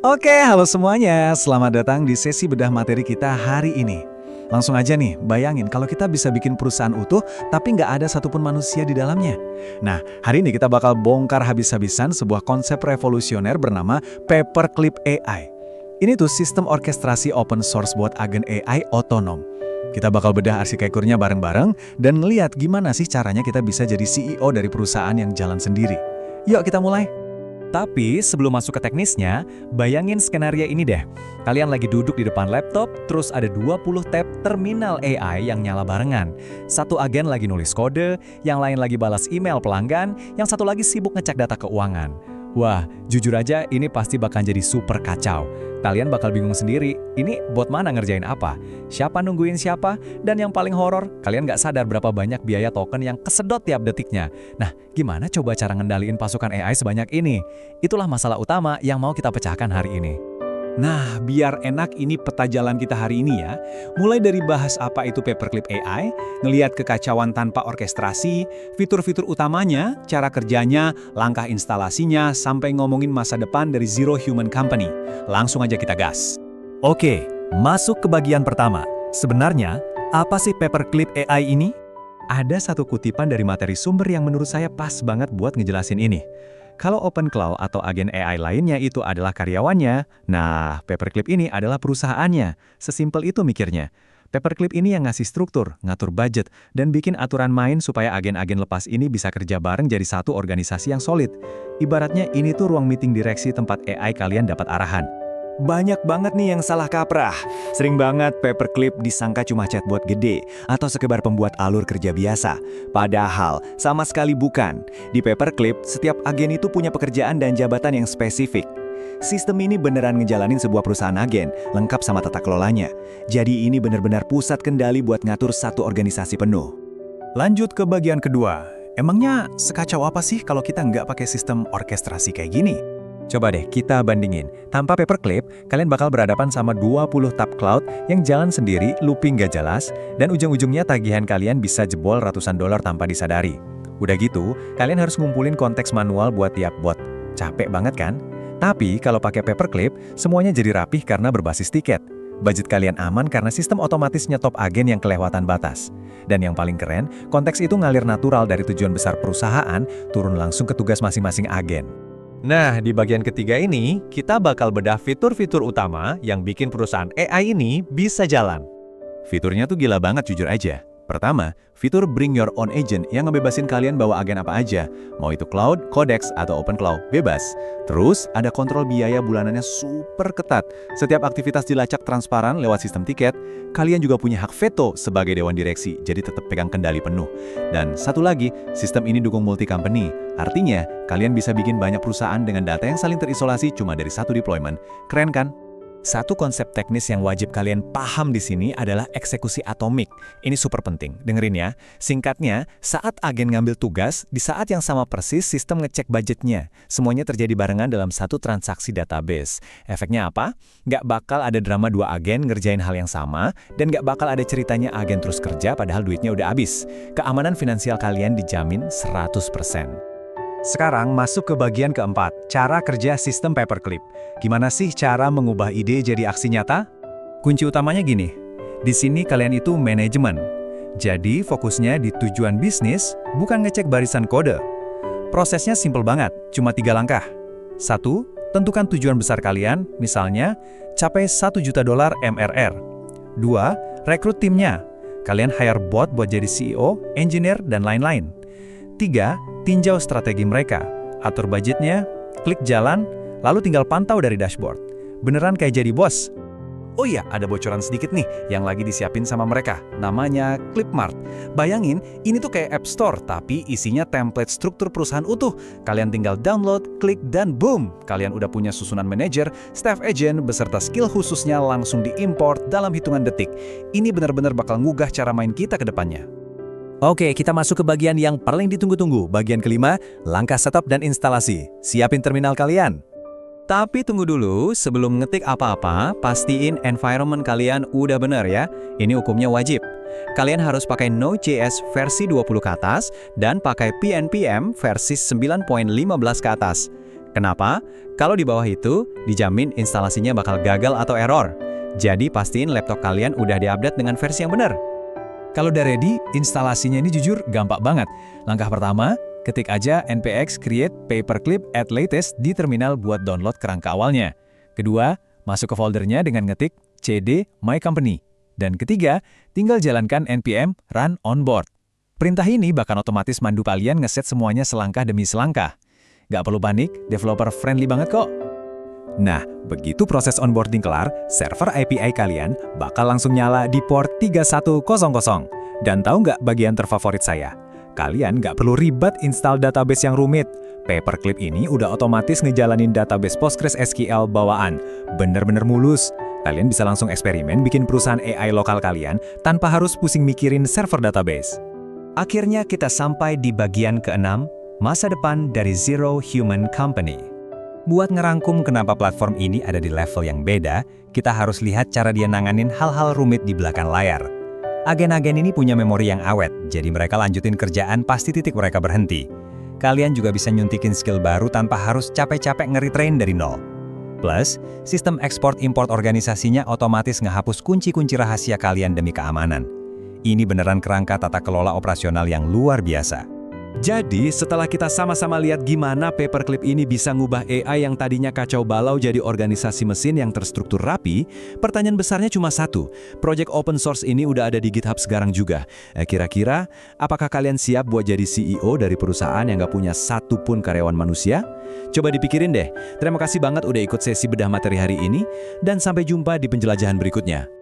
Oke, halo semuanya. Selamat datang di sesi bedah materi kita hari ini. Langsung aja nih, bayangin kalau kita bisa bikin perusahaan utuh, tapi nggak ada satupun manusia di dalamnya. Nah, hari ini kita bakal bongkar habis-habisan sebuah konsep revolusioner bernama Paperclip AI. Ini tuh sistem orkestrasi open source buat agen AI otonom. Kita bakal bedah arsitekturnya bareng-bareng dan ngeliat gimana sih caranya kita bisa jadi CEO dari perusahaan yang jalan sendiri. Yuk kita mulai. Tapi sebelum masuk ke teknisnya, bayangin skenario ini deh. Kalian lagi duduk di depan laptop, terus ada 20 tab terminal AI yang nyala barengan. Satu agen lagi nulis kode, yang lain lagi balas email pelanggan, yang satu lagi sibuk ngecek data keuangan. Wah, jujur aja ini pasti bakal jadi super kacau. Kalian bakal bingung sendiri, ini bot mana ngerjain apa? Siapa nungguin siapa? Dan yang paling horor, kalian nggak sadar berapa banyak biaya token yang kesedot tiap detiknya. Nah, gimana coba cara ngendaliin pasukan AI sebanyak ini? Itulah masalah utama yang mau kita pecahkan hari ini. Nah, biar enak ini peta jalan kita hari ini ya. Mulai dari bahas apa itu Paperclip AI, ngelihat kekacauan tanpa orkestrasi, fitur-fitur utamanya, cara kerjanya, langkah instalasinya, sampai ngomongin masa depan dari Zero Human Company. Langsung aja kita gas. Oke, masuk ke bagian pertama. Sebenarnya, apa sih Paperclip AI ini? Ada satu kutipan dari materi sumber yang menurut saya pas banget buat ngejelasin ini. Kalau OpenClaw atau agen AI lainnya itu adalah karyawannya, nah Paperclip ini adalah perusahaannya. Sesimpel itu mikirnya. Paperclip ini yang ngasih struktur, ngatur budget, dan bikin aturan main supaya agen-agen lepas ini bisa kerja bareng jadi satu organisasi yang solid. Ibaratnya ini tuh ruang meeting direksi tempat AI kalian dapat arahan. Banyak banget nih yang salah kaprah. Sering banget Paperclip disangka cuma chatbot gede atau sekedar pembuat alur kerja biasa. Padahal sama sekali bukan. Di Paperclip, setiap agen itu punya pekerjaan dan jabatan yang spesifik. Sistem ini beneran ngejalanin sebuah perusahaan agen, lengkap sama tata kelolanya. Jadi ini benar-benar pusat kendali buat ngatur satu organisasi penuh. Lanjut ke bagian kedua. Emangnya sekacau apa sih kalau kita nggak pakai sistem orkestrasi kayak gini? Coba deh kita bandingin. Tanpa Paperclip, kalian bakal berhadapan sama 20 tab cloud yang jalan sendiri, looping gak jelas, dan ujung-ujungnya tagihan kalian bisa jebol ratusan dolar tanpa disadari. Udah gitu, kalian harus ngumpulin konteks manual buat tiap bot. Capek banget kan? Tapi kalau pakai Paperclip, semuanya jadi rapih karena berbasis tiket. Budget kalian aman karena sistem otomatis nyetop agen yang kelewatan batas. Dan yang paling keren, konteks itu ngalir natural dari tujuan besar perusahaan, turun langsung ke tugas masing-masing agen. Nah, di bagian ketiga ini, kita bakal bedah fitur-fitur utama yang bikin perusahaan AI ini bisa jalan. Fiturnya tuh gila banget jujur aja. Pertama, fitur Bring Your Own Agent yang ngebebasin kalian bawa agen apa aja. Mau itu Cloud, Codex, atau OpenClaw, bebas. Terus, ada kontrol biaya bulanannya super ketat. Setiap aktivitas dilacak transparan lewat sistem tiket. Kalian juga punya hak veto sebagai dewan direksi, jadi tetap pegang kendali penuh. Dan satu lagi, sistem ini dukung multi-company. Artinya, kalian bisa bikin banyak perusahaan dengan data yang saling terisolasi cuma dari satu deployment. Keren kan? Satu konsep teknis yang wajib kalian paham di sini adalah eksekusi atomik. Ini super penting, dengerin ya. Singkatnya, saat agen ngambil tugas, di saat yang sama persis sistem ngecek budgetnya. Semuanya terjadi barengan dalam satu transaksi database. Efeknya apa? Nggak bakal ada drama dua agen ngerjain hal yang sama, dan nggak bakal ada ceritanya agen terus kerja padahal duitnya udah habis. Keamanan finansial kalian dijamin 100%. Sekarang masuk ke bagian keempat, cara kerja sistem Paperclip. Gimana sih cara mengubah ide jadi aksi nyata? Kunci utamanya gini, di sini kalian itu manajemen. Jadi fokusnya di tujuan bisnis, bukan ngecek barisan kode. Prosesnya simpel banget, cuma 3 langkah. 1. Tentukan tujuan besar kalian, misalnya capai $1 juta MRR. 2. Rekrut timnya. Kalian hire bot buat jadi CEO, engineer, dan lain-lain. 3. Tinjau strategi mereka, atur budgetnya, klik jalan, lalu tinggal pantau dari dashboard. Beneran kayak jadi bos. Oh iya, ada bocoran sedikit nih yang lagi disiapin sama mereka. Namanya Clipmart. Bayangin, ini tuh kayak App Store, tapi isinya template struktur perusahaan utuh. Kalian tinggal download, klik, dan boom! Kalian udah punya susunan manajer, staff agent, beserta skill khususnya langsung diimport dalam hitungan detik. Ini benar-benar bakal ngugah cara main kita ke depannya. Oke, kita masuk ke bagian yang paling ditunggu-tunggu. Bagian kelima, langkah setup dan instalasi. Siapin terminal kalian. Tapi tunggu dulu, sebelum ngetik apa-apa, pastiin environment kalian udah bener ya. Ini hukumnya wajib. Kalian harus pakai Node.js versi 20 ke atas dan pakai PNPM versi 9.15 ke atas. Kenapa? Kalau di bawah itu, dijamin instalasinya bakal gagal atau error. Jadi pastiin laptop kalian udah diupdate dengan versi yang benar. Kalau udah ready, instalasinya ini jujur gampang banget. Langkah pertama, ketik aja npx create paperclip add latest di terminal buat download kerangka awalnya. Kedua, masuk ke foldernya dengan ngetik cd my company. Dan ketiga, tinggal jalankan npm run onboard. Perintah ini bakal otomatis mandu kalian ngeset semuanya selangkah demi selangkah. Nggak perlu panik, developer friendly banget kok. Nah, begitu proses onboarding kelar, server API kalian bakal langsung nyala di port 3100. Dan tahu nggak bagian terfavorit saya? Kalian nggak perlu ribet install database yang rumit. Paperclip ini udah otomatis ngejalanin database PostgreSQL bawaan. Bener-bener mulus. Kalian bisa langsung eksperimen bikin perusahaan AI lokal kalian tanpa harus pusing mikirin server database. Akhirnya kita sampai di bagian ke-6, masa depan dari Zero Human Company. Buat ngerangkum kenapa platform ini ada di level yang beda, kita harus lihat cara dia nanganin hal-hal rumit di belakang layar. Agen-agen ini punya memori yang awet, jadi mereka lanjutin kerjaan pasti titik mereka berhenti. Kalian juga bisa nyuntikin skill baru tanpa harus capek-capek nge-retrain dari nol. Plus, sistem ekspor-import organisasinya otomatis ngehapus kunci-kunci rahasia kalian demi keamanan. Ini beneran kerangka tata kelola operasional yang luar biasa. Jadi, setelah kita sama-sama lihat gimana Paperclip ini bisa ngubah AI yang tadinya kacau balau jadi organisasi mesin yang terstruktur rapi, pertanyaan besarnya cuma satu, project open source ini udah ada di GitHub sekarang juga. Kira-kira, apakah kalian siap buat jadi CEO dari perusahaan yang nggak punya satu pun karyawan manusia? Coba dipikirin deh. Terima kasih banget udah ikut sesi bedah materi hari ini, dan sampai jumpa di penjelajahan berikutnya.